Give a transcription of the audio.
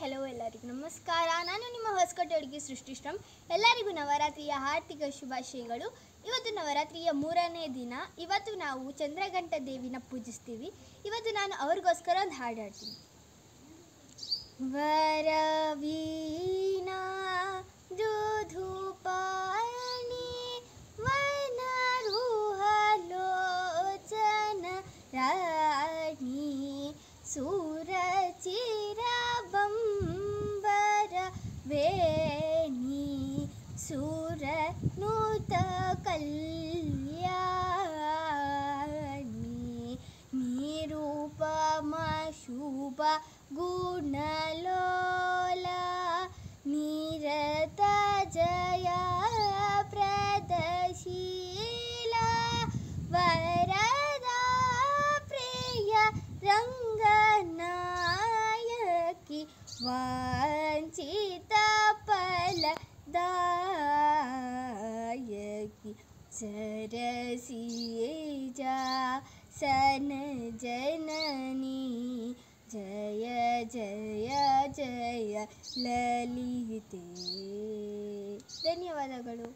Hello ಎಲ್ಲರಿಗೂ ನಮಸ್ಕಾರ. ನಾನು ನಿಮ್ಮ ಹೊಸಕೋಟೆ ಹುಡುಗಿ ಸೃಷ್ಟಿಶ್ರಮ್. ಎಲ್ಲರಿಗೂ ನವರಾತ್ರಿಯ ಹಾರ್ದಿಕ ಶುಭಾಶಯಗಳು. ಇವತ್ತು ನವರಾತ್ರಿಯ 3ನೇ ದಿನ. ಇವತ್ತು ನಾವು ಚಂದ್ರಘಂಟ ದೇವಿನ ಪೂಜಿಸ್ತೀವಿ. ಇವತ್ತು ನಾನು ಅವ್ರಿಗೋಸ್ಕರ ಒಂದು ಹಾಡು ಹಾಡ್ತೀನಿ. ವರವೀಣಾ ದುಧುಪಾಣಿ ವನರುಹಲೋಚನ ರಾಣಿ ಸುರಚಿರಬಂಬರ ವೇಣಿ ಸುರನೂತ ಕಲ್ಯಾಣಿ ನಿರೂಪಮ ಶುಭ ಗುಣಲೋಲ ನಿರತ ಜಯ ಪ್ರದಶೀಲ ವರದ ಪ್ರಿಯ ರಂಗನಾಯಕಿ ವಂಚಿತ ಫಲದಾಯಕಿ ಸರಸಿಜಾ सन जननी जय जय जय ललिते. ಧನ್ಯವಾದಗಳು.